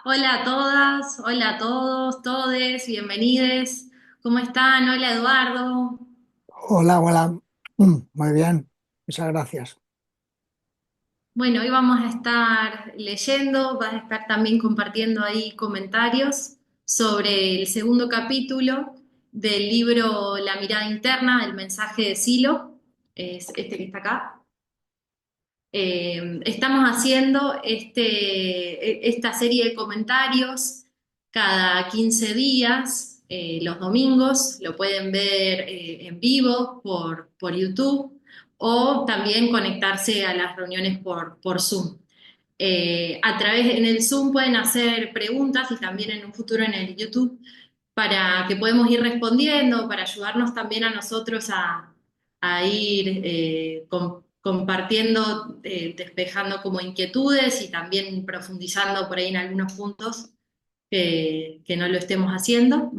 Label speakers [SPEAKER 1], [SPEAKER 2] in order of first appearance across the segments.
[SPEAKER 1] Hola a todas, hola a todos, todes, bienvenides. ¿Cómo están? Hola Eduardo.
[SPEAKER 2] Hola, hola. Muy bien, muchas gracias.
[SPEAKER 1] Bueno, hoy vamos a estar leyendo, vas a estar también compartiendo ahí comentarios sobre el segundo capítulo del libro La mirada interna del mensaje de Silo, es este que está acá. Estamos haciendo esta serie de comentarios cada 15 días, los domingos, lo pueden ver en vivo por YouTube o también conectarse a las reuniones por Zoom. En el Zoom pueden hacer preguntas y también en un futuro en el YouTube para que podemos ir respondiendo, para ayudarnos también a nosotros a ir compartiendo, despejando como inquietudes y también profundizando por ahí en algunos puntos que no lo estemos haciendo.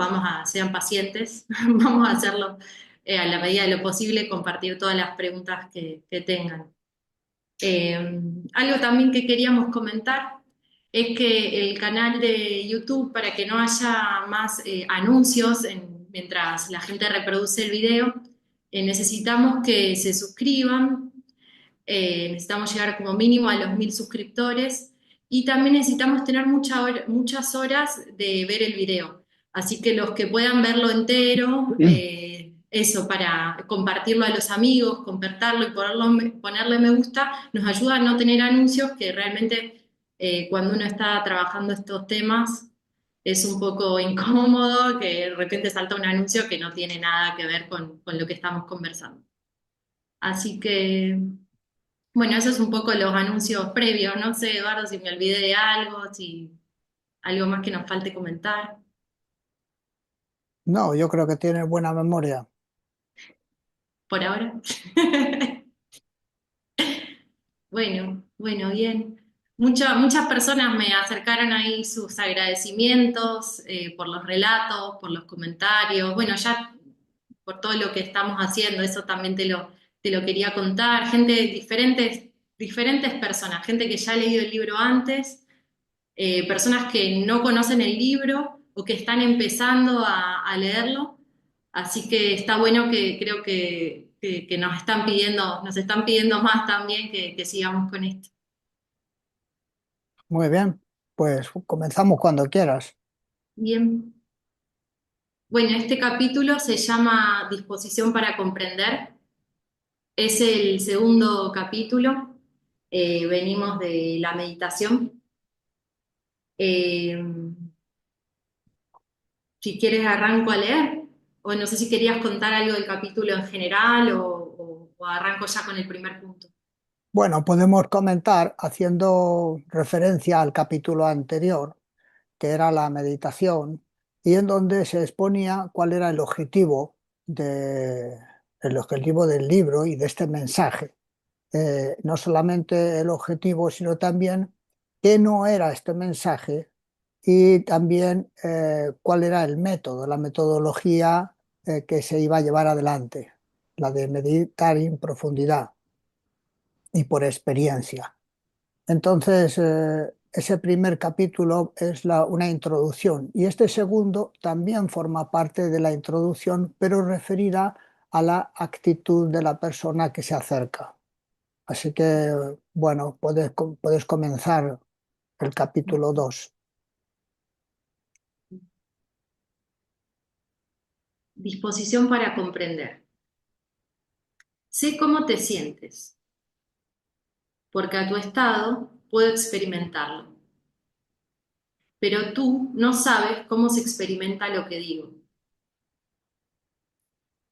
[SPEAKER 1] Sean pacientes, vamos a hacerlo a la medida de lo posible, compartir todas las preguntas que tengan. Algo también que queríamos comentar es que el canal de YouTube, para que no haya más anuncios mientras la gente reproduce el video, necesitamos que se suscriban, necesitamos llegar como mínimo a los 1000 suscriptores y también necesitamos tener muchas horas de ver el video. Así que los que puedan verlo entero, eso para compartirlo a los amigos, compartirlo y ponerle me gusta, nos ayuda a no tener anuncios que realmente cuando uno está trabajando estos temas es un poco incómodo, que de repente salta un anuncio que no tiene nada que ver con lo que estamos conversando. Así que bueno, eso es un poco los anuncios previos. No sé, Eduardo, si me olvidé de algo, si algo más que nos falte comentar.
[SPEAKER 2] No, yo creo que tienes buena memoria.
[SPEAKER 1] Por ahora. Bueno, bien. Muchas personas me acercaron ahí sus agradecimientos por los relatos, por los comentarios. Bueno, ya por todo lo que estamos haciendo, eso también te lo quería contar. Diferentes personas, gente que ya ha leído el libro antes, personas que no conocen el libro o que están empezando a leerlo. Así que está bueno que creo que nos están pidiendo más también que sigamos con esto.
[SPEAKER 2] Muy bien, pues comenzamos cuando quieras.
[SPEAKER 1] Bien. Bueno, este capítulo se llama Disposición para comprender. Es el segundo capítulo. Venimos de la meditación. Eh, si quieres arranco a leer, o no sé si querías contar algo del capítulo en general o arranco ya con el primer punto.
[SPEAKER 2] Bueno, podemos comentar haciendo referencia al capítulo anterior, que era la meditación, y en donde se exponía cuál era el objetivo del libro y de este mensaje. No solamente el objetivo, sino también qué no era este mensaje y también cuál era el método, la metodología que se iba a llevar adelante, la de meditar en profundidad y por experiencia. Entonces, ese primer capítulo es una introducción y este segundo también forma parte de la introducción, pero referida a la actitud de la persona que se acerca. Así que, bueno, puedes comenzar el capítulo 2.
[SPEAKER 1] Disposición para comprender. Sé cómo te sientes, porque a tu estado puedo experimentarlo, pero tú no sabes cómo se experimenta lo que digo.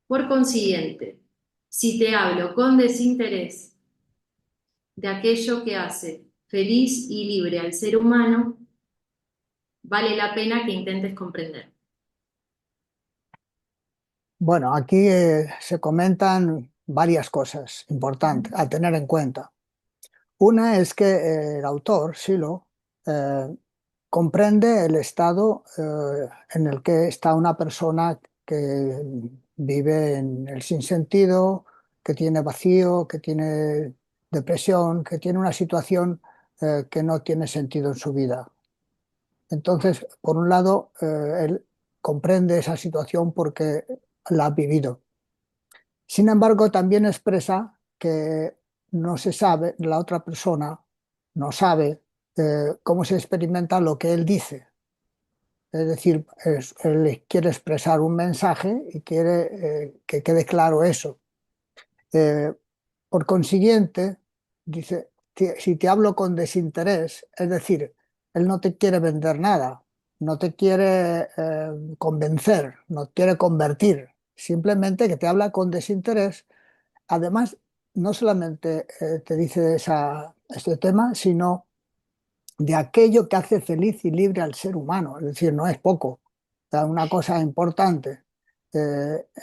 [SPEAKER 1] Por consiguiente, si te hablo con desinterés de aquello que hace feliz y libre al ser humano, vale la pena que intentes comprender.
[SPEAKER 2] Bueno, aquí se comentan varias cosas importantes a tener en cuenta. Una es que el autor, Silo, eh, comprende el estado en el que está una persona que vive en el sinsentido, que tiene vacío, que tiene depresión, que tiene una situación que no tiene sentido en su vida. Entonces, por un lado, él comprende esa situación porque la ha vivido. Sin embargo, también expresa que no se sabe, la otra persona no sabe cómo se experimenta lo que él dice. Es decir, él quiere expresar un mensaje y quiere que quede claro eso. Eh, por consiguiente, dice, si te hablo con desinterés, es decir, él no te quiere vender nada, no te quiere convencer, no quiere convertir, simplemente que te habla con desinterés. Además, no solamente te dice este tema, sino de aquello que hace feliz y libre al ser humano, es decir, no es poco, o sea, una cosa importante.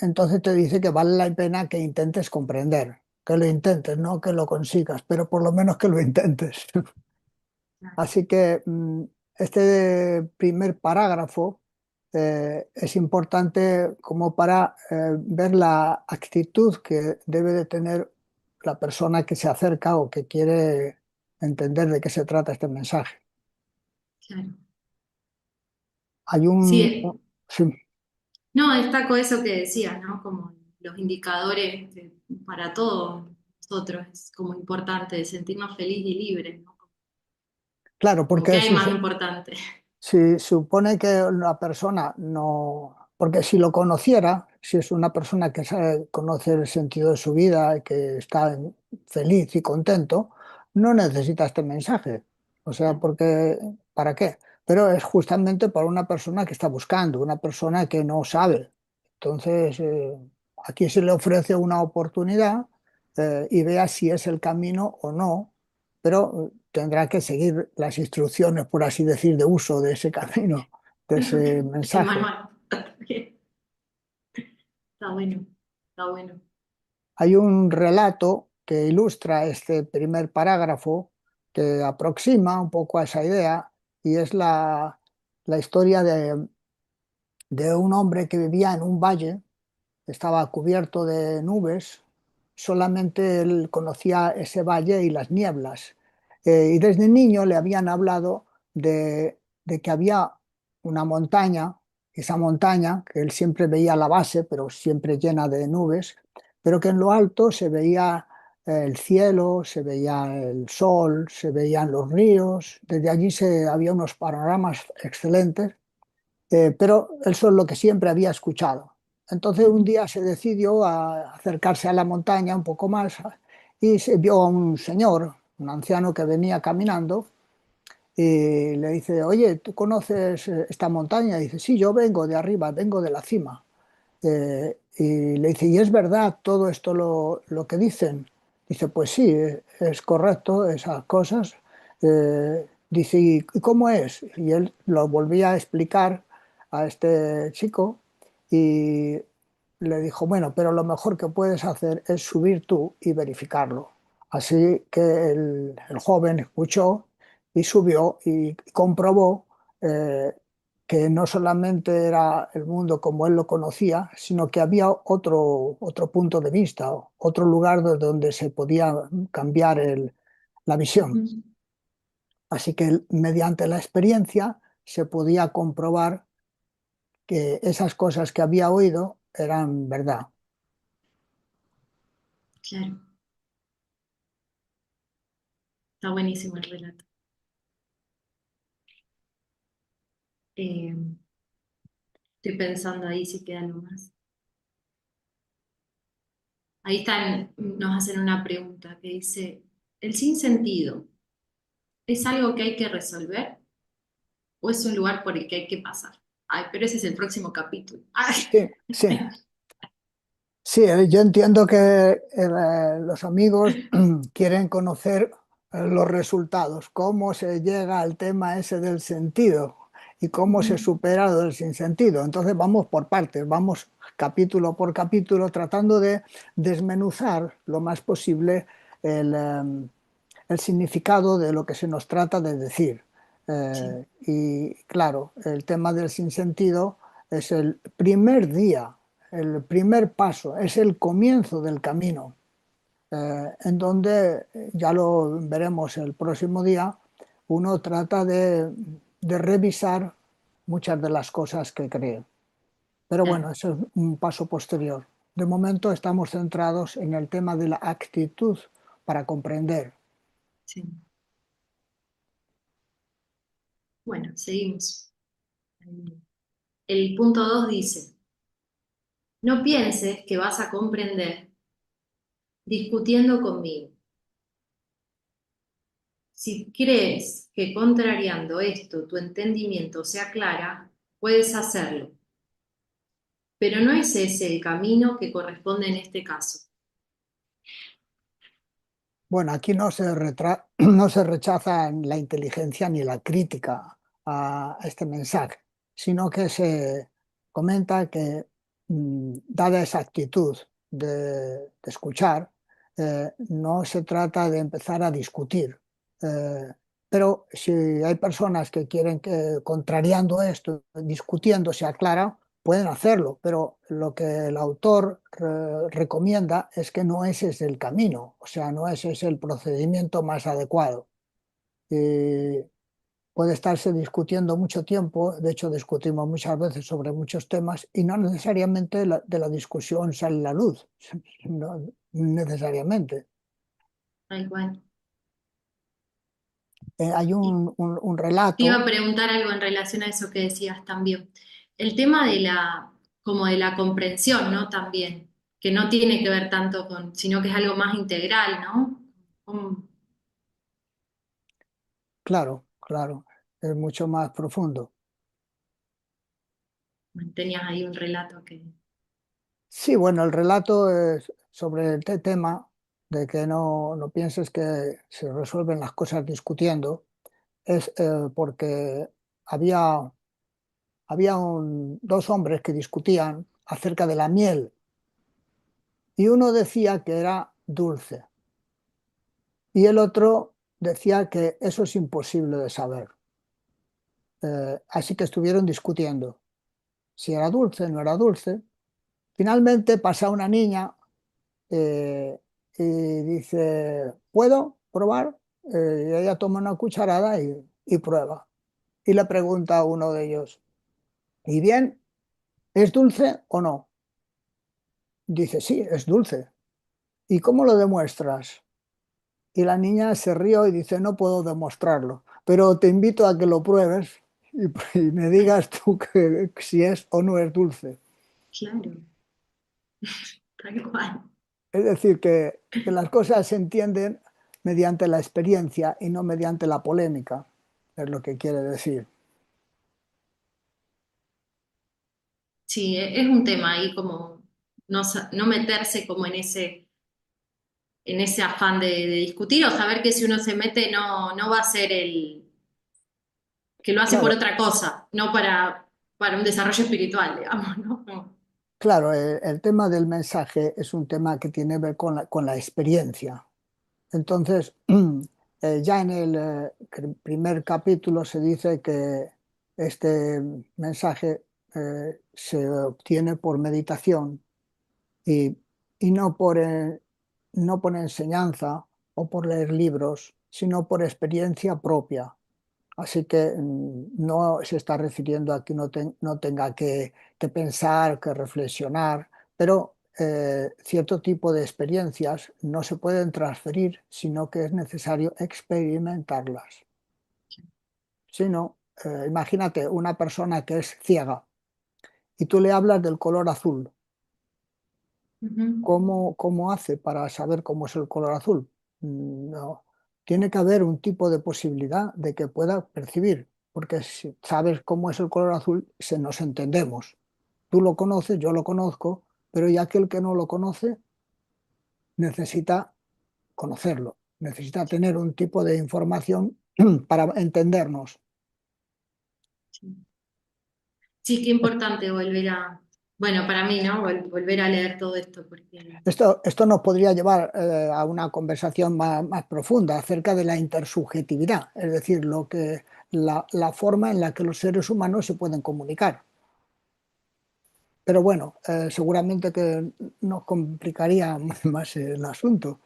[SPEAKER 2] Entonces te dice que vale la pena que intentes comprender, que lo intentes, no que lo consigas, pero por lo menos que lo intentes. Así que este primer parágrafo es importante como para ver la actitud que debe de tener la persona que se acerca o que quiere entender de qué se trata este mensaje.
[SPEAKER 1] Claro.
[SPEAKER 2] Hay
[SPEAKER 1] Sí,
[SPEAKER 2] sí,
[SPEAKER 1] no, destaco eso que decías, ¿no? Como los indicadores para todos nosotros es como importante de sentirnos felices y libres, ¿no?
[SPEAKER 2] claro,
[SPEAKER 1] Como que
[SPEAKER 2] porque
[SPEAKER 1] hay más importante.
[SPEAKER 2] si supone que una persona no, porque si lo conociera, si es una persona que conoce el sentido de su vida, que está feliz y contento, no necesita este mensaje. O sea, porque, ¿para qué? Pero es justamente para una persona que está buscando, una persona que no sabe. Entonces, aquí se le ofrece una oportunidad y vea si es el camino o no, pero tendrá que seguir las instrucciones, por así decir, de uso de ese camino, de ese
[SPEAKER 1] El
[SPEAKER 2] mensaje.
[SPEAKER 1] manual. Está bueno, está bueno.
[SPEAKER 2] Hay un relato que ilustra este primer parágrafo que aproxima un poco a esa idea y es la historia de un hombre que vivía en un valle, estaba cubierto de nubes, solamente él conocía ese valle y las nieblas. Y desde niño le habían hablado de que había una montaña, esa montaña que él siempre veía la base, pero siempre llena de nubes, pero que en lo alto se veía el cielo, se veía el sol, se veían los ríos, desde allí había unos panoramas excelentes, pero eso es lo que siempre había escuchado. Entonces un día se decidió a acercarse a la montaña un poco más y se vio a un señor, un anciano que venía caminando y le dice, oye, ¿tú conoces esta montaña? Y dice, sí, yo vengo de arriba, vengo de la cima. Y le dice, ¿y es verdad todo esto lo que dicen? Dice, pues sí, es correcto esas cosas. Dice, ¿y cómo es? Y él lo volvía a explicar a este chico y le dijo, bueno, pero lo mejor que puedes hacer es subir tú y verificarlo. Así que el joven escuchó y subió y comprobó que no solamente era el mundo como él lo conocía, sino que había otro punto de vista, otro lugar desde donde se podía cambiar la visión.
[SPEAKER 1] Ujú.
[SPEAKER 2] Así que mediante la experiencia se podía comprobar que esas cosas que había oído eran verdad.
[SPEAKER 1] Claro, está buenísimo el relato. Eh, Estoy pensando ahí si queda algo más. Ahí están, nos hacen una pregunta que dice, ¿el sinsentido es algo que hay que resolver o es un lugar por el que hay que pasar? Ay, pero ese es el próximo capítulo. Ay.
[SPEAKER 2] Sí, sí. Sí, yo entiendo que los amigos quieren conocer los resultados, cómo se llega al tema ese del sentido y cómo se
[SPEAKER 1] Ujú.
[SPEAKER 2] supera lo del sinsentido. Entonces vamos por partes, vamos capítulo por capítulo tratando de desmenuzar lo más posible el significado de lo que se nos trata de decir.
[SPEAKER 1] Sí.
[SPEAKER 2] Y claro, el tema del sinsentido es el primer día, el primer paso, es el comienzo del camino, en donde, ya lo veremos el próximo día, uno trata de revisar muchas de las cosas que cree. Pero
[SPEAKER 1] claro,
[SPEAKER 2] bueno, eso es un paso posterior. De momento estamos centrados en el tema de la actitud para comprender.
[SPEAKER 1] sí. Bueno, seguimos. El punto 2 dice, no pienses que vas a comprender discutiendo conmigo. Si crees que contrariando esto tu entendimiento se aclara, puedes hacerlo, pero no es ese el camino que corresponde en este caso.
[SPEAKER 2] Bueno, aquí no se rechaza la inteligencia ni la crítica a este mensaje, sino que se comenta que, dada esa actitud de escuchar, no se trata de empezar a discutir. Eh, pero si hay personas que quieren que, contrariando esto, discutiendo, se aclara, pueden hacerlo, pero lo que el autor recomienda es que no ese es el camino, o sea, no ese es el procedimiento más adecuado. Y puede estarse discutiendo mucho tiempo, de hecho discutimos muchas veces sobre muchos temas y no necesariamente de la discusión sale la luz, no necesariamente.
[SPEAKER 1] Tal cual.
[SPEAKER 2] Hay
[SPEAKER 1] Y
[SPEAKER 2] un
[SPEAKER 1] te iba a
[SPEAKER 2] relato,
[SPEAKER 1] preguntar algo en relación a eso que decías también. El tema de como de la comprensión, ¿no? También, que no tiene que ver tanto con, sino que es algo más integral, ¿no? Como
[SPEAKER 2] claro, claro, es mucho más profundo.
[SPEAKER 1] tenías ahí un relato que...
[SPEAKER 2] Sí, bueno, el relato es sobre el tema de que no pienses que se resuelven las cosas discutiendo, es porque había, dos hombres que discutían acerca de la miel y uno decía que era dulce y el otro decía que eso es imposible de saber. Así que estuvieron discutiendo si era dulce o no era dulce. Finalmente pasa una niña eh, y dice, ¿puedo probar? Y ella toma una cucharada y prueba. Y le pregunta a uno de ellos, ¿y bien, es dulce o no? Dice, sí, es dulce. ¿Y cómo lo demuestras? Y la niña se rió y dice, no puedo demostrarlo, pero te invito a que lo pruebes y me digas tú que, si es o no es dulce.
[SPEAKER 1] Claro, tal cual.
[SPEAKER 2] Es decir, que las cosas se entienden mediante la experiencia y no mediante la polémica, es lo que quiere decir.
[SPEAKER 1] Sí, es un tema ahí como no meterse como en ese afán de discutir o saber que si uno se mete no va a ser que lo hace por
[SPEAKER 2] Claro,
[SPEAKER 1] otra cosa, no para un desarrollo espiritual, digamos, ¿no?
[SPEAKER 2] claro, el tema del mensaje es un tema que tiene que ver con la experiencia. Entonces, ya en el primer capítulo se dice que este mensaje se obtiene por meditación y, y no por enseñanza o por leer libros, sino por experiencia propia. Así que, no se está refiriendo a que no tenga que pensar, que reflexionar, pero cierto tipo de experiencias no se pueden transferir, sino que es necesario experimentarlas. Si no, imagínate una persona que es ciega y tú le hablas del color azul.
[SPEAKER 1] Ujú.
[SPEAKER 2] ¿Cómo hace para saber cómo es el color azul? No. Tiene que haber un tipo de posibilidad de que pueda percibir, porque si sabes cómo es el color azul, se nos entendemos. Tú lo conoces, yo lo conozco, pero ya aquel que no lo conoce necesita conocerlo, necesita tener un tipo de información para entendernos.
[SPEAKER 1] Sí. Sí, qué importante bueno, para mí, ¿no? Volver a leer todo esto, porque
[SPEAKER 2] Esto nos podría llevar a una conversación más profunda acerca de la intersubjetividad, es decir, la forma en la que los seres humanos se pueden comunicar. Pero bueno, seguramente que nos complicaría más el asunto.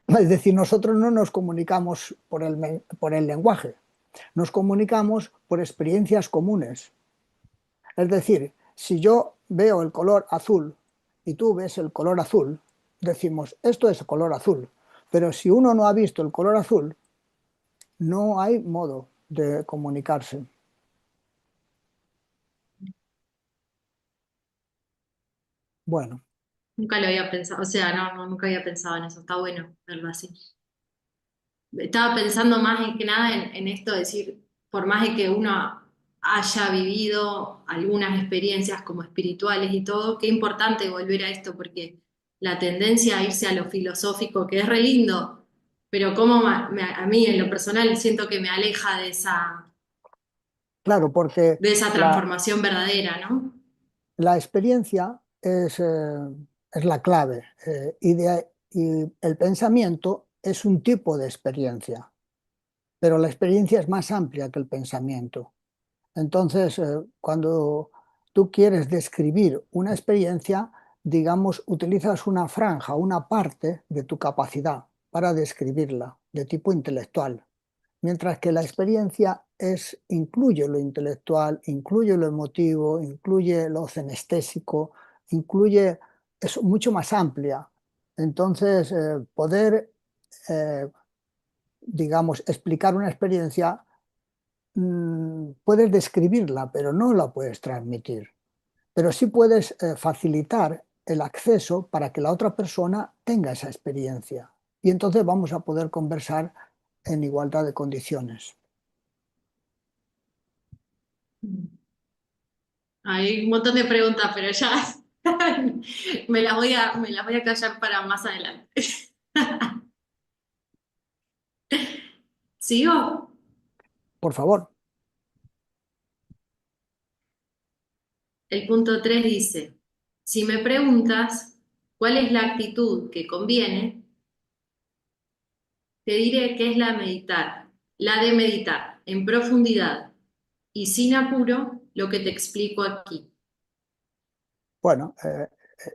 [SPEAKER 2] Es decir, nosotros no nos comunicamos por el lenguaje, Nos comunicamos por experiencias comunes. Es decir, si yo veo el color azul y tú ves el color azul, decimos, esto es color azul. Pero si uno no ha visto el color azul, no hay modo de comunicarse. Bueno,
[SPEAKER 1] Nunca lo había pensado, o sea, nunca había pensado en eso, está bueno verlo así. Estaba pensando más que nada en esto de decir, por más de que uno haya vivido algunas experiencias como espirituales y todo, qué importante volver a esto, porque la tendencia a irse a lo filosófico, que es re lindo, pero como a mí en lo personal siento que me aleja
[SPEAKER 2] claro, porque
[SPEAKER 1] de esa
[SPEAKER 2] la,
[SPEAKER 1] transformación verdadera, ¿no?
[SPEAKER 2] la experiencia es la clave y el pensamiento es un tipo de experiencia, pero la experiencia es más amplia que el pensamiento. Entonces, cuando tú quieres describir una experiencia, digamos, utilizas una franja, una parte de tu capacidad para describirla, de tipo intelectual. Mientras que la experiencia incluye lo intelectual, incluye lo emotivo, incluye lo cenestésico, es mucho más amplia. Entonces, poder, eh, digamos, explicar una experiencia, puedes describirla, pero no la puedes transmitir. Pero sí puedes facilitar el acceso para que la otra persona tenga esa experiencia. Y entonces vamos a poder conversar en igualdad de condiciones.
[SPEAKER 1] Hay un montón de preguntas, pero ya me las voy a callar para más adelante. ¿Sigo?
[SPEAKER 2] Por favor.
[SPEAKER 1] El punto 3 dice, si me preguntas cuál es la actitud que conviene, te diré que es la de meditar en profundidad y sin apuro lo que te explico aquí.
[SPEAKER 2] Bueno,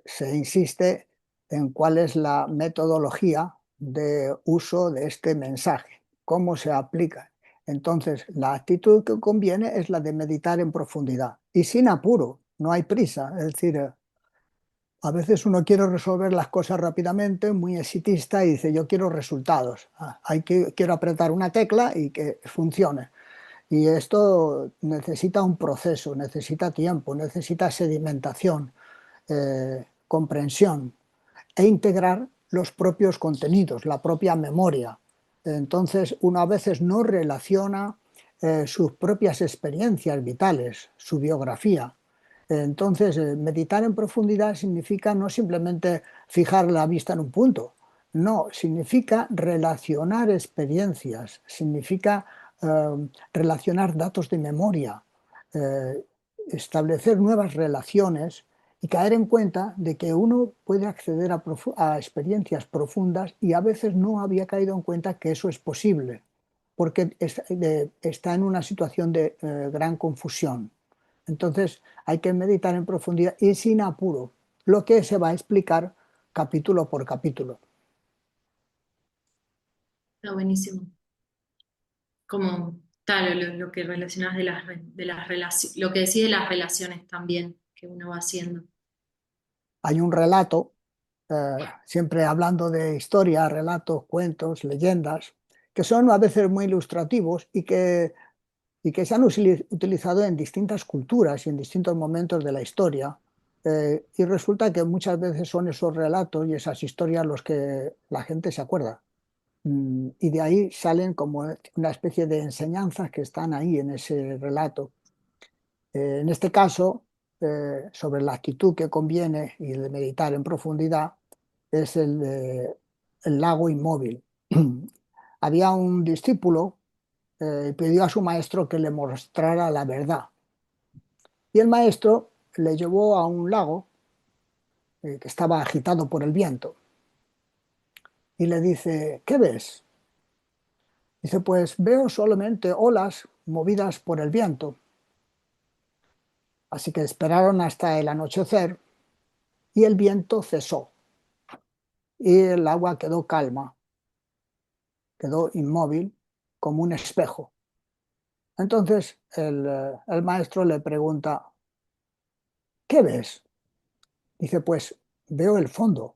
[SPEAKER 2] se insiste en cuál es la metodología de uso de este mensaje, cómo se aplica. Entonces, la actitud que conviene es la de meditar en profundidad y sin apuro, no hay prisa. Es decir, a veces uno quiere resolver las cosas rápidamente, muy exitista, y dice, yo quiero resultados. Quiero apretar una tecla y que funcione. Y esto necesita un proceso, necesita tiempo, necesita sedimentación, comprensión e integrar los propios contenidos, la propia memoria. Entonces, uno a veces no relaciona sus propias experiencias vitales, su biografía. Entonces, meditar en profundidad significa no simplemente fijar la vista en un punto, no, significa relacionar experiencias, significa relacionar datos de memoria, eh, establecer nuevas relaciones y caer en cuenta de que uno puede acceder a experiencias profundas y a veces no había caído en cuenta que eso es posible, porque está en una situación de gran confusión. Entonces hay que meditar en profundidad y sin apuro, lo que se va a explicar capítulo por capítulo.
[SPEAKER 1] Está buenísimo. Como tal, lo que relacionas de las relaciones, lo que decís de las relaciones también que uno va haciendo.
[SPEAKER 2] Hay un relato, siempre hablando de historia, relatos, cuentos, leyendas, que son a veces muy ilustrativos y que se han utilizado en distintas culturas y en distintos momentos de la historia. Y resulta que muchas veces son esos relatos y esas historias los que la gente se acuerda. Y de ahí salen como una especie de enseñanzas que están ahí en ese relato. En este caso, sobre la actitud que conviene y el de meditar en profundidad, es el lago inmóvil. Había un discípulo, pidió a su maestro que le mostrara la verdad. Y el maestro le llevó a un lago que estaba agitado por el viento y le dice, ¿qué ves? Dice, pues veo solamente olas movidas por el viento. Así que esperaron hasta el anochecer y el viento cesó y el agua quedó calma, quedó inmóvil como un espejo. Entonces el maestro le pregunta, ¿qué ves? Dice, pues veo el fondo.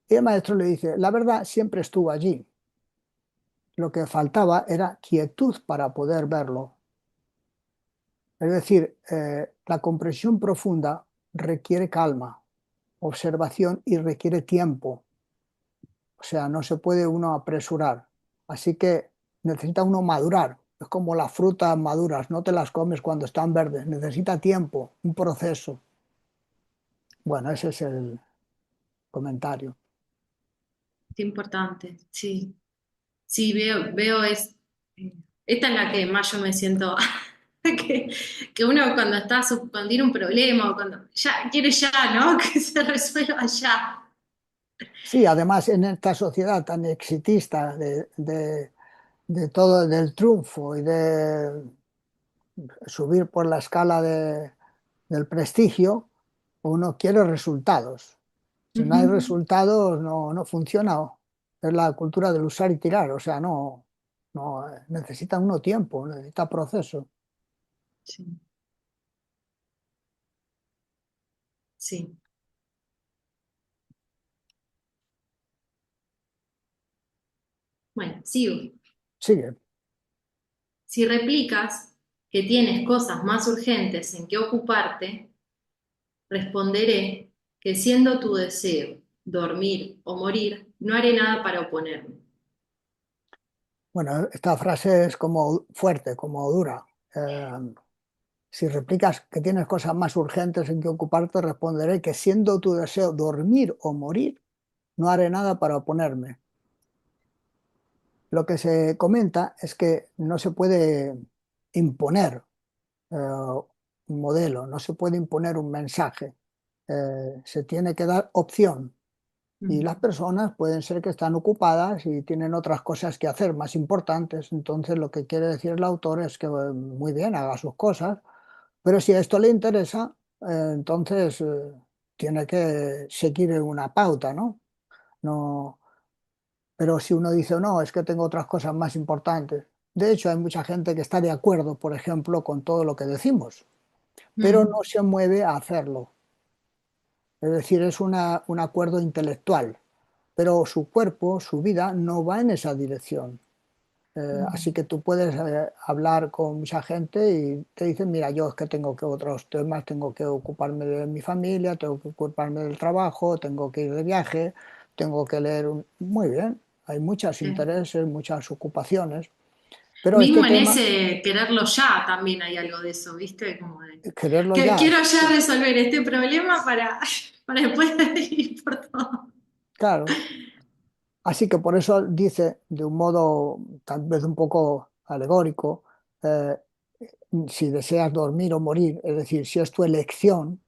[SPEAKER 2] Y el maestro le dice, la verdad siempre estuvo allí. Lo que faltaba era quietud para poder verlo. Es decir, la comprensión profunda requiere calma, observación y requiere tiempo. O sea, no se puede uno apresurar. Así que necesita uno madurar. Es como las frutas maduras, no te las comes cuando están verdes. Necesita tiempo, un proceso. Bueno, ese es el comentario.
[SPEAKER 1] Qué importante, sí. Sí, veo esta es la que más yo me siento, que, que uno cuando cuando tiene un problema o cuando ya quiere ya, ¿no? Que se resuelva ya.
[SPEAKER 2] Sí, además en esta sociedad tan exitista de todo, del triunfo y de subir por la escala del prestigio, uno quiere resultados. Si no hay
[SPEAKER 1] Ujú.
[SPEAKER 2] resultados, no funciona. Es la cultura del usar y tirar, o sea, no necesita uno tiempo, necesita proceso.
[SPEAKER 1] Sí, sí. Bueno, sigo.
[SPEAKER 2] Sigue.
[SPEAKER 1] Si replicas que tienes cosas más urgentes en que ocuparte, responderé que siendo tu deseo dormir o morir, no haré nada para oponerme.
[SPEAKER 2] Bueno, esta frase es como fuerte, como dura. Si replicas que tienes cosas más urgentes en que ocuparte, responderé que siendo tu deseo dormir o morir, no haré nada para oponerme. Lo que se comenta es que no se puede imponer un modelo, no se puede imponer un mensaje. Se tiene que dar opción. Y las
[SPEAKER 1] Ujú.
[SPEAKER 2] personas pueden ser que están ocupadas y tienen otras cosas que hacer más importantes. Entonces lo que quiere decir el autor es que muy bien, haga sus cosas, pero si a esto le interesa, entonces tiene que seguir una pauta, ¿no? No, pero si uno dice, no, es que tengo otras cosas más importantes. De hecho, hay mucha gente que está de acuerdo, por ejemplo, con todo lo que decimos, pero no
[SPEAKER 1] Mm,
[SPEAKER 2] se mueve a hacerlo. Es decir, es un acuerdo intelectual, pero su cuerpo, su vida, no va en esa dirección. Así
[SPEAKER 1] mm,
[SPEAKER 2] que tú puedes hablar con mucha gente y te dicen, mira, yo es que tengo que otros temas, tengo que ocuparme de mi familia, tengo que ocuparme del trabajo, tengo que ir de viaje, tengo que leer Muy bien, hay muchos
[SPEAKER 1] sí.
[SPEAKER 2] intereses, muchas ocupaciones, pero este
[SPEAKER 1] Mismo en
[SPEAKER 2] tema,
[SPEAKER 1] ese quererlo ya también hay algo de eso, ¿viste? Como de
[SPEAKER 2] quererlo
[SPEAKER 1] que
[SPEAKER 2] ya,
[SPEAKER 1] quiero
[SPEAKER 2] sí,
[SPEAKER 1] ya resolver este problema para después ir por todo.
[SPEAKER 2] claro. Así que por eso dice, de un modo tal vez un poco alegórico, eh, si deseas dormir o morir, es decir, si es tu elección,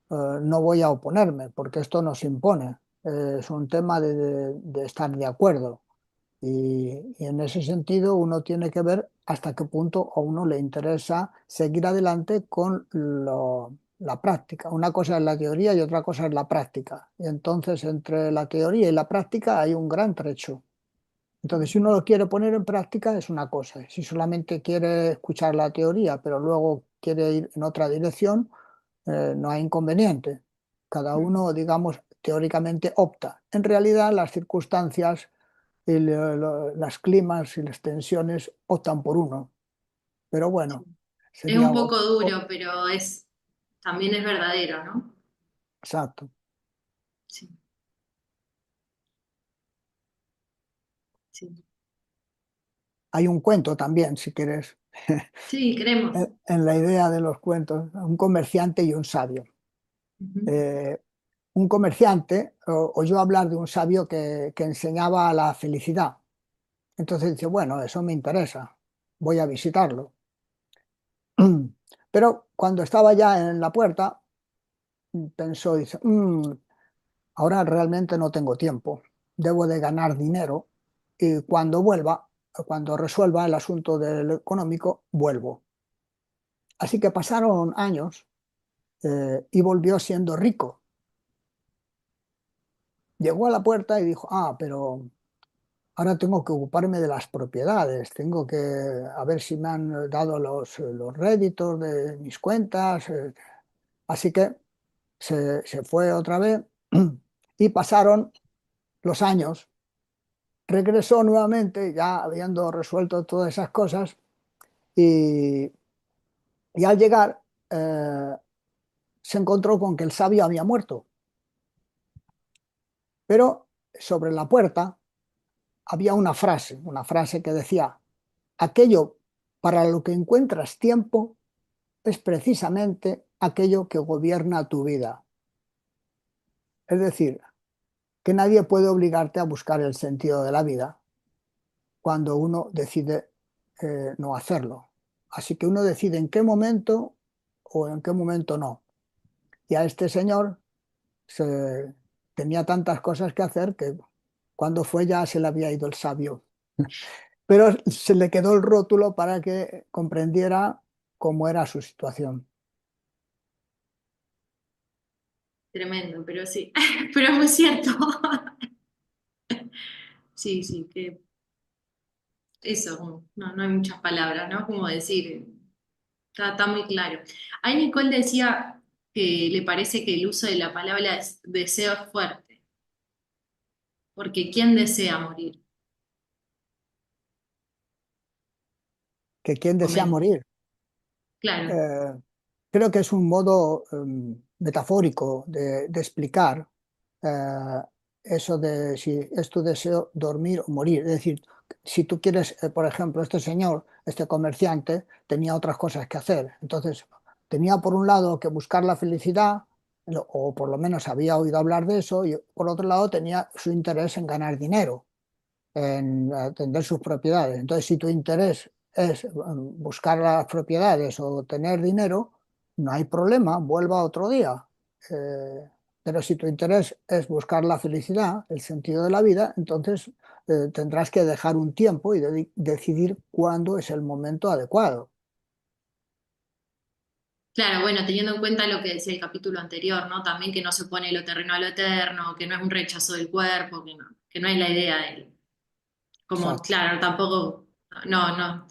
[SPEAKER 2] no voy a oponerme, porque esto no se impone. Es un tema de estar de acuerdo. Y en ese sentido uno tiene que ver hasta qué punto a uno le interesa seguir adelante con la práctica. Una cosa es la teoría y otra cosa es la práctica. Y entonces entre la teoría y la práctica hay un gran trecho. Entonces, si uno lo quiere poner en práctica es una cosa. Si solamente quiere escuchar la teoría, pero luego quiere ir en otra dirección, no hay inconveniente. Cada
[SPEAKER 1] Mm,
[SPEAKER 2] uno, digamos, teóricamente opta. En realidad, las circunstancias, y las climas y las tensiones optan por uno. Pero
[SPEAKER 1] sí.
[SPEAKER 2] bueno,
[SPEAKER 1] Es
[SPEAKER 2] sería
[SPEAKER 1] un poco duro, pero también es verdadero, ¿no?
[SPEAKER 2] exacto.
[SPEAKER 1] Sí, sí.
[SPEAKER 2] Hay un cuento también, si quieres,
[SPEAKER 1] Sí, queremos.
[SPEAKER 2] en la idea de los cuentos, un comerciante y un sabio.
[SPEAKER 1] Ujú.
[SPEAKER 2] Eh, un comerciante oyó hablar de un sabio que enseñaba la felicidad. Entonces dice, bueno, eso me interesa, voy a visitarlo. Pero cuando estaba ya en la puerta, pensó, dice, ahora realmente no tengo tiempo, debo de ganar dinero y cuando vuelva, cuando resuelva el asunto del económico, vuelvo. Así que pasaron años y volvió siendo rico. Llegó a la puerta y dijo, pero ahora tengo que ocuparme de las propiedades, tengo que a ver si me han dado los réditos de mis cuentas. Así que se fue otra vez y pasaron los años. Regresó nuevamente, ya habiendo resuelto todas esas cosas, y, y al llegar se encontró con que el sabio había muerto, pero sobre la puerta había una frase que decía, aquello para lo que encuentras tiempo es precisamente aquello que gobierna tu vida. Es decir, que nadie puede obligarte a buscar el sentido de la vida cuando uno decide no hacerlo. Así que uno decide en qué momento o en qué momento no. Y a este señor se, tenía tantas cosas que hacer que cuando fue ya se le había ido el sabio. Pero se le quedó el rótulo para que comprendiera cómo era su situación.
[SPEAKER 1] Tremendo, pero sí, pero es muy cierto. Sí, sí, que eso, no, no hay muchas palabras, ¿no? Como decir, está muy claro. Ahí Nicole decía que le parece que el uso de la palabra deseo es fuerte, porque ¿quién desea morir?
[SPEAKER 2] Que quien desea
[SPEAKER 1] Comen-
[SPEAKER 2] morir.
[SPEAKER 1] claro.
[SPEAKER 2] Eh, Creo que es un modo metafórico de explicar eh, eso de si es tu deseo dormir o morir. Es decir, si tú quieres, por ejemplo, este señor, este comerciante, tenía otras cosas que hacer. Entonces, tenía por un lado que buscar la felicidad, o por lo menos había oído hablar de eso, y por otro lado tenía su interés en ganar dinero, en atender sus propiedades. Entonces, si tu interés es buscar las propiedades o tener dinero, no hay problema, vuelva otro día. Pero si tu interés es buscar la felicidad, el sentido de la vida, entonces tendrás que dejar un tiempo y decidir cuándo es el momento adecuado.
[SPEAKER 1] Claro, bueno, teniendo en cuenta lo que decía el capítulo anterior, ¿no? También que no se pone lo terreno a lo eterno, que no es un rechazo del cuerpo, que no es la idea de él. Como,
[SPEAKER 2] Exacto.
[SPEAKER 1] claro, tampoco, no,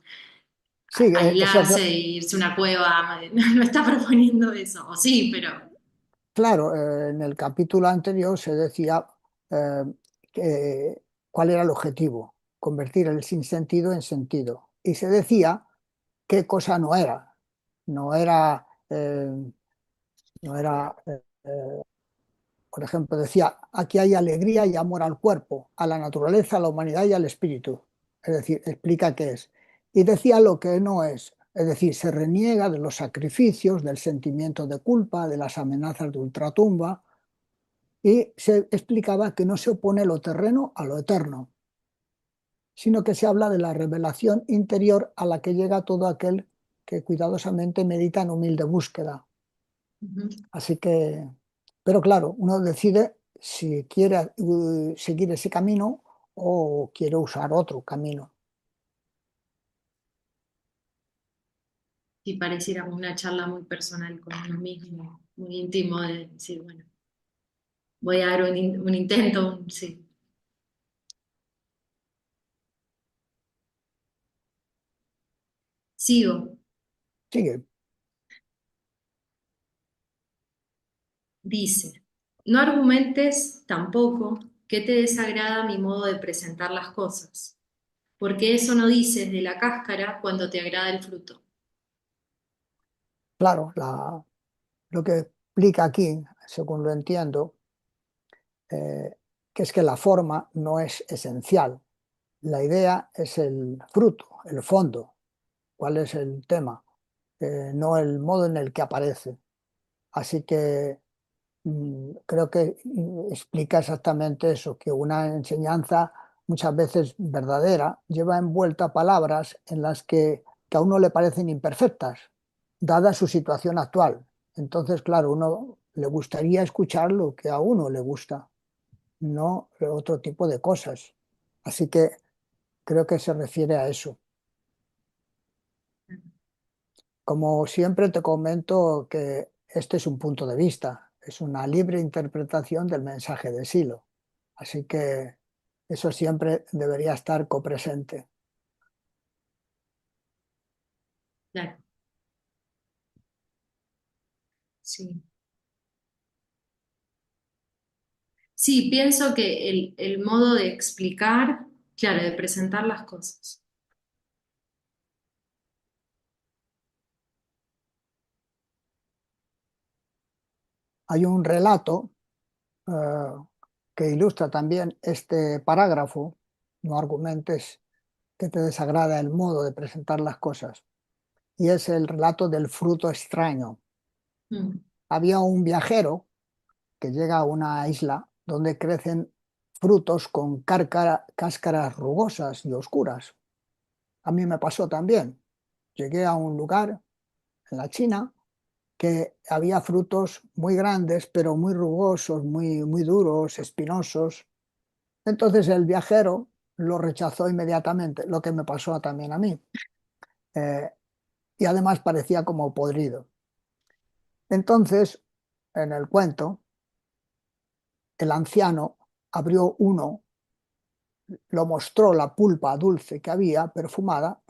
[SPEAKER 2] Sí, eso,
[SPEAKER 1] aislarse e irse a una cueva, no está proponiendo eso, o sí, pero
[SPEAKER 2] claro, en el capítulo anterior se decía eh, cuál era el objetivo, convertir el sinsentido en sentido. Y se decía qué cosa no era. No era, no era por ejemplo, decía, aquí hay alegría y amor al cuerpo, a la naturaleza, a la humanidad y al espíritu. Es decir, explica qué es. Y decía lo que no es decir, se reniega de los sacrificios, del sentimiento de culpa, de las amenazas de ultratumba, y se explicaba que no se opone lo terreno a lo eterno, sino que se habla de la revelación interior a la que llega todo aquel que cuidadosamente medita en humilde búsqueda.
[SPEAKER 1] ujú.
[SPEAKER 2] Así que, pero claro, uno decide si quiere seguir ese camino o quiere usar otro camino.
[SPEAKER 1] Y pareciera como una charla muy personal con uno mismo, muy íntimo de decir, bueno, voy a dar un intento, sí. Sigo.
[SPEAKER 2] Sigue,
[SPEAKER 1] Dice, no argumentes tampoco que te desagrada mi modo de presentar las cosas, porque eso no dices de la cáscara cuando te agrada el fruto.
[SPEAKER 2] claro, lo que explica aquí, según lo entiendo, que es que la forma no es esencial. La idea es el fruto, el fondo, cuál es el tema, no el modo en el que aparece. Así que creo que explica exactamente eso, que una enseñanza muchas veces verdadera lleva envuelta palabras en las que a uno le parecen imperfectas, dada su situación actual. Entonces, claro, uno le gustaría escuchar lo que a uno le gusta, no otro tipo de cosas. Así que creo que se refiere a eso. Como siempre te comento que este es un punto de vista, es una libre interpretación del mensaje de Silo. Así que Eso siempre debería estar copresente.
[SPEAKER 1] Claro, sí. Sí, pienso que el modo de explicar, claro, de presentar las cosas.
[SPEAKER 2] Hay un relato eh, que ilustra también este parágrafo. No argumentes que te desagrada el modo de presentar las cosas. Y es el relato del fruto extraño.
[SPEAKER 1] Mm,
[SPEAKER 2] Había un viajero que llega a una isla donde crecen frutos con cáscaras rugosas y oscuras. A mí me pasó también. Llegué a un lugar en la China que había frutos muy grandes, pero muy rugosos, muy duros, espinosos. Entonces el viajero lo rechazó inmediatamente, lo que me pasó también a mí. Eh, y además parecía como podrido. Entonces, en el cuento, el anciano abrió uno, lo mostró la pulpa dulce que había, perfumada,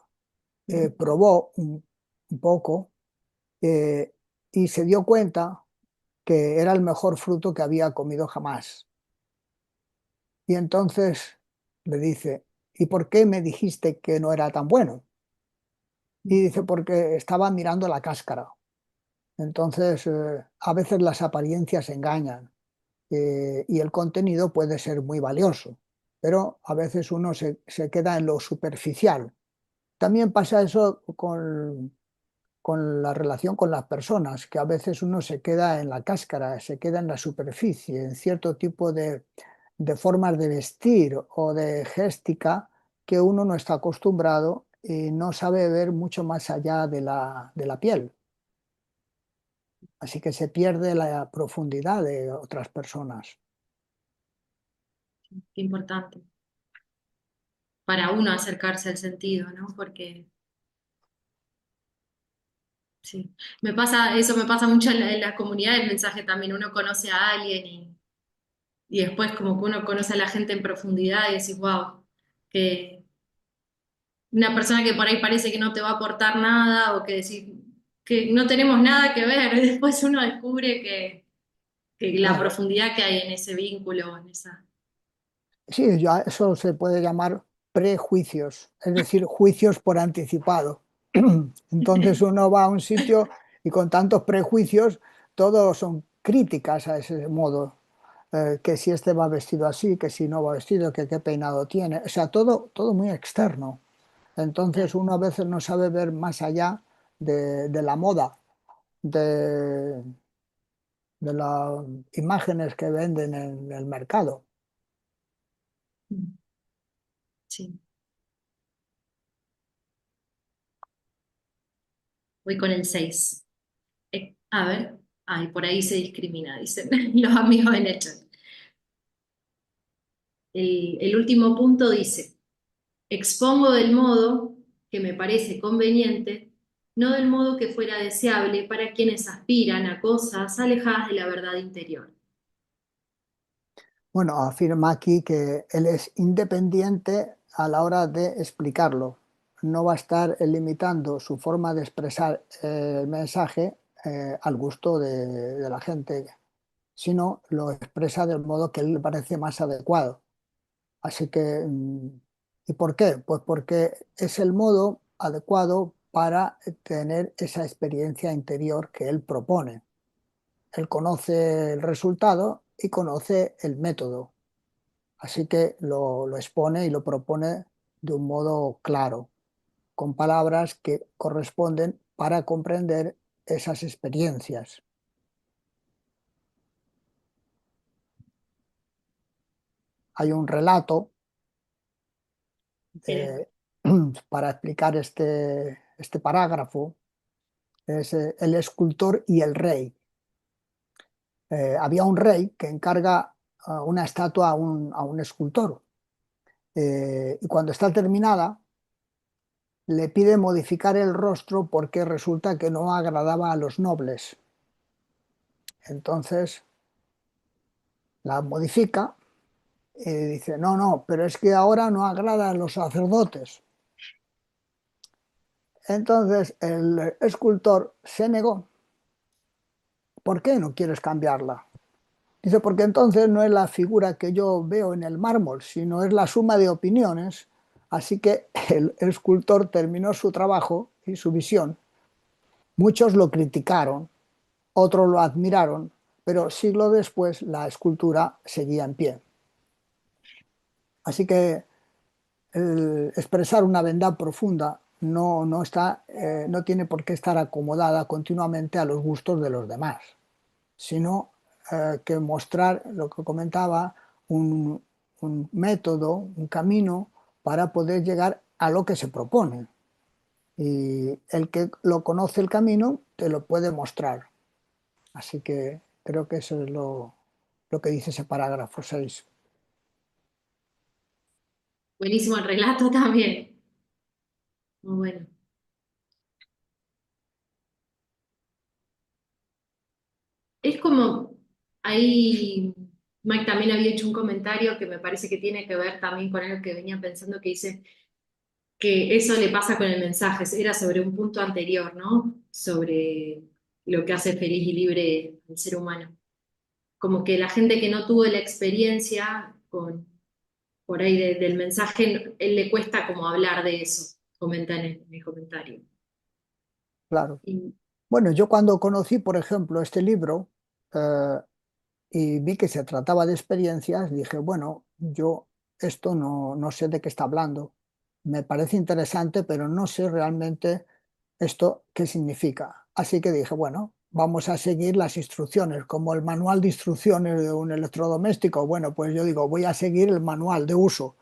[SPEAKER 1] mm,
[SPEAKER 2] probó un poco eh, y se dio cuenta que era el mejor fruto que había comido jamás. Y entonces le dice, ¿y por qué me dijiste que no era tan bueno? Y
[SPEAKER 1] mm.
[SPEAKER 2] dice, porque estaba mirando la cáscara. Entonces, a veces las apariencias engañan y el contenido puede ser muy valioso, pero a veces uno se queda en lo superficial. También pasa eso con la relación con las personas, que a veces uno se queda en la cáscara, se queda en la superficie, en cierto tipo de formas de vestir o de géstica que uno no está acostumbrado y no sabe ver mucho más allá de la piel. Así que se pierde la profundidad de otras personas.
[SPEAKER 1] Qué importante para uno acercarse al sentido, ¿no? Porque sí, me pasa, eso me pasa mucho en la comunidad del mensaje también. Uno conoce a alguien y después como que uno conoce a la gente en profundidad y decís, wow, que una persona que por ahí parece que no te va a aportar nada o que decís que no tenemos nada que ver, y después uno descubre que la
[SPEAKER 2] Claro.
[SPEAKER 1] profundidad que hay en ese vínculo, en esa...
[SPEAKER 2] Sí, ya eso se puede llamar prejuicios, es decir, juicios por anticipado. Entonces uno va a un sitio y con tantos prejuicios, todos son críticas a ese modo. Que si este va vestido así, que si no va vestido, que qué peinado tiene. O sea, todo muy externo. Entonces
[SPEAKER 1] Claro.
[SPEAKER 2] uno a veces no sabe ver más allá de la moda, de, de las imágenes que venden en el mercado.
[SPEAKER 1] Mm, sí, voy con el 6. A ver, ay, por ahí se discrimina, dicen los amigos en el chat. El último punto dice, expongo del modo que me parece conveniente, no del modo que fuera deseable para quienes aspiran a cosas alejadas de la verdad interior.
[SPEAKER 2] Bueno, afirma aquí que él es independiente a la hora de explicarlo. No va a estar limitando su forma de expresar el mensaje al gusto de la gente, sino lo expresa del modo que a él le parece más adecuado. Así que, ¿y por qué? Pues porque es el modo adecuado para tener esa experiencia interior que él propone. Él conoce el resultado y conoce el método. Así que lo expone y lo propone de un modo claro, con palabras que corresponden para comprender esas experiencias. Hay un relato
[SPEAKER 1] Bien,
[SPEAKER 2] de- para explicar este parágrafo, es el escultor y el rey. Había un rey que encarga una estatua a un escultor y cuando está terminada le pide modificar el rostro porque resulta que no agradaba a los nobles. Entonces la modifica Y dice, no, no, pero es que ahora no agrada a los sacerdotes. Entonces el escultor se negó. ¿Por qué no quieres cambiarla? Dice, porque entonces no es la figura que yo veo en el mármol, sino es la suma de opiniones. Así que el escultor terminó su trabajo y su visión. Muchos lo criticaron, otros lo admiraron, pero siglos después la escultura seguía en pie. Así que expresar una verdad profunda no tiene por qué estar acomodada continuamente a los gustos de los demás, sino que mostrar lo que comentaba, un, un método, un camino para poder llegar a lo que se propone. Y el que lo conoce el camino te lo puede mostrar. Así que creo que eso es lo que dice ese parágrafo 6.
[SPEAKER 1] Buenísimo el relato también. Muy bueno. Es como, ahí Mike también había hecho un comentario que me parece que tiene que ver también con algo que venía pensando, que dice que eso le pasa con el mensaje, era sobre un punto anterior, ¿no? Sobre lo que hace feliz y libre al ser humano. Como que la gente que no tuvo la experiencia con, por ahí del mensaje, él le cuesta como hablar de eso, comenta en el comentario.
[SPEAKER 2] Claro.
[SPEAKER 1] Y
[SPEAKER 2] Bueno, yo cuando conocí, por ejemplo, este libro, eh, y vi que se trataba de experiencias, dije, bueno, yo esto no sé de qué está hablando. Me parece interesante, pero no sé realmente esto qué significa. Así que dije, bueno, vamos a seguir las instrucciones, como el manual de instrucciones de un electrodoméstico. Bueno, pues yo digo, voy a seguir el manual de uso.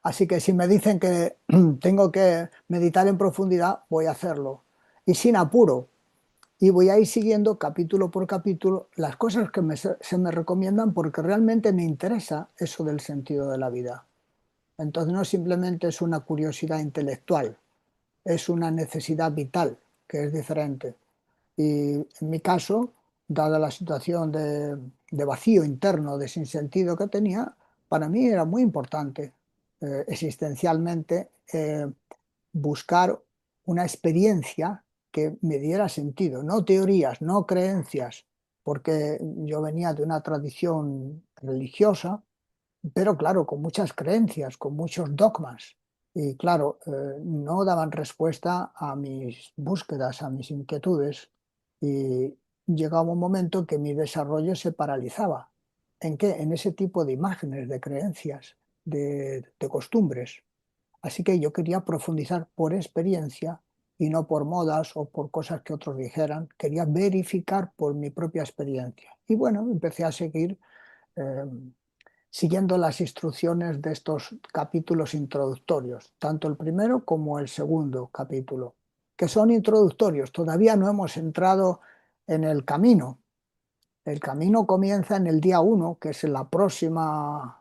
[SPEAKER 2] Así que si me dicen que tengo que meditar en profundidad, voy a hacerlo. Y sin apuro, y voy a ir siguiendo capítulo por capítulo las cosas que se me recomiendan porque realmente me interesa eso del sentido de la vida. Entonces no simplemente es una curiosidad intelectual, es una necesidad vital, que es diferente. Y en mi caso, dada la situación de vacío interno, de sinsentido que tenía, para mí era muy importante existencialmente buscar una experiencia que me diera sentido, no teorías, no creencias, porque yo venía de una tradición religiosa, pero claro, con muchas creencias, con muchos dogmas. Y claro, no daban respuesta a mis búsquedas, a mis inquietudes. Y llegaba un momento en que mi desarrollo se paralizaba. ¿En qué? En ese tipo de imágenes, de creencias, de costumbres. Así que yo quería profundizar por experiencia y no por modas o por cosas que otros dijeran. Quería verificar por mi propia experiencia. Y bueno, empecé a seguir eh, siguiendo las instrucciones de estos capítulos introductorios, tanto el primero como el segundo capítulo, que son introductorios. Todavía no hemos entrado en el camino. El camino comienza en el día uno, que es el próximo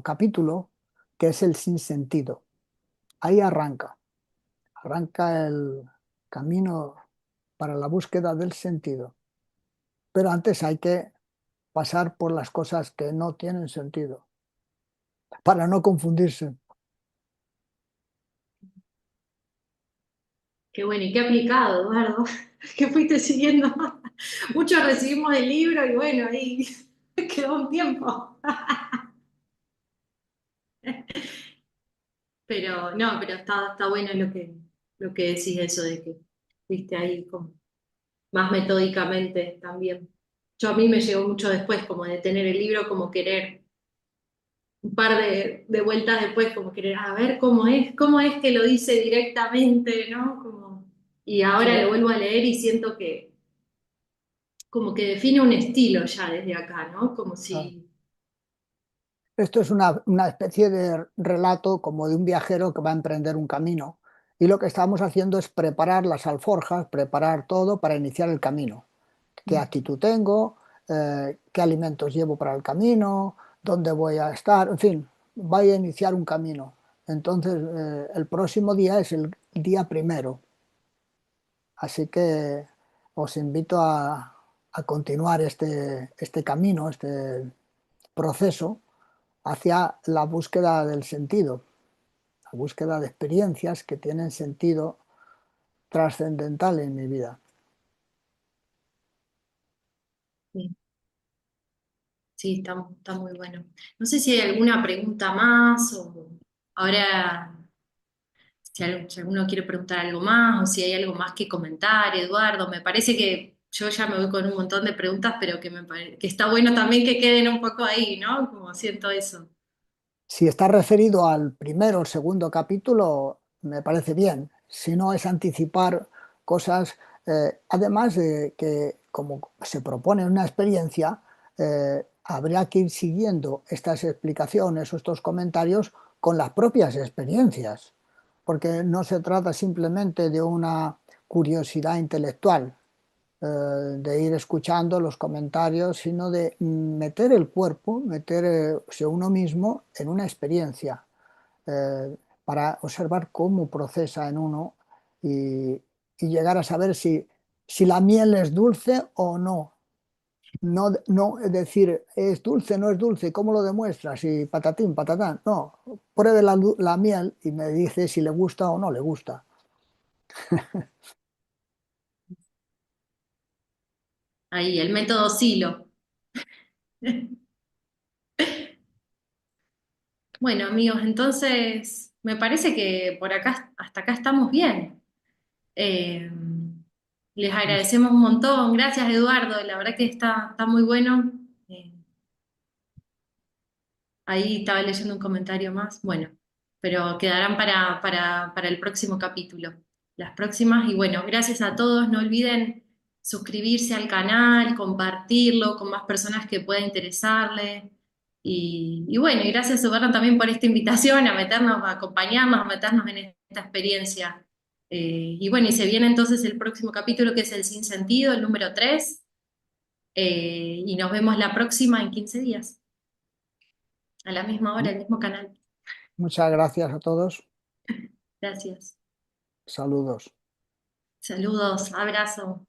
[SPEAKER 2] capítulo, que es el sinsentido. Ahí arranca el camino para la búsqueda del sentido. Pero antes hay que pasar por las cosas que no tienen sentido, para no confundirse.
[SPEAKER 1] qué bueno, y qué aplicado, Eduardo, que fuiste siguiendo. Muchos recibimos el libro y bueno, ahí quedó un tiempo. Pero no, pero está bueno lo que decís eso de que viste ahí como más metódicamente también. Yo a mí me llegó mucho después, como de tener el libro, como querer un par de vueltas después, como querer, a ver cómo es que lo dice directamente, ¿no? Como, y
[SPEAKER 2] Sí.
[SPEAKER 1] ahora lo vuelvo a leer y siento que como que define un estilo ya desde acá, ¿no? Como
[SPEAKER 2] Ah.
[SPEAKER 1] si,
[SPEAKER 2] Esto es una especie de relato como de un viajero que va a emprender un camino. Y lo que estamos haciendo es preparar las alforjas, preparar todo para iniciar el camino. ¿Qué actitud tengo? ¿Qué alimentos llevo para el camino? ¿Dónde voy a estar? En fin, voy a iniciar un camino. Entonces, el próximo día es el día primero. Así que os invito a continuar este camino, este proceso, hacia la búsqueda del sentido, la búsqueda de experiencias que tienen sentido trascendental en mi vida.
[SPEAKER 1] Sí, sí, está muy bueno. No sé si hay alguna pregunta más o ahora si alguno quiere preguntar algo más o si hay algo más que comentar, Eduardo. Me parece que yo ya me voy con un montón de preguntas, pero que está bueno también que queden un poco ahí, ¿no? Como siento eso.
[SPEAKER 2] Si está referido al primero o segundo capítulo, me parece bien. Si no, es anticipar cosas, además de que, como se propone una experiencia, habría que ir siguiendo estas explicaciones o estos comentarios con las propias experiencias, porque no se trata simplemente de una curiosidad intelectual, de ir escuchando los comentarios, sino de meter el cuerpo, meterse uno mismo en una experiencia, para observar cómo procesa en uno y, y llegar a saber si la miel es dulce o no. No, no es decir, es dulce, no es dulce, ¿cómo lo demuestras? Y patatín, patatán. No, pruebe la miel y me dice si le gusta o no le gusta.
[SPEAKER 1] Ahí, el método Silo. Bueno, amigos, entonces me parece que por acá, hasta acá estamos bien. Eh, Les agradecemos un montón. Gracias, Eduardo. La verdad que está muy bueno. Eh, Ahí estaba leyendo un comentario más. Bueno, pero quedarán para el próximo capítulo. Las próximas. Y bueno, gracias a todos. No olviden suscribirse al canal, compartirlo con más personas que pueda interesarle. Y bueno, y gracias, Eduardo, también por esta invitación a meternos, a acompañarnos, a meternos en esta experiencia. Y bueno, y se viene entonces el próximo capítulo que es el Sin Sentido, el número 3. Y nos vemos la próxima en 15 días, a la misma hora, el mismo canal.
[SPEAKER 2] Muchas gracias a todos.
[SPEAKER 1] Gracias.
[SPEAKER 2] Saludos.
[SPEAKER 1] Saludos, abrazo.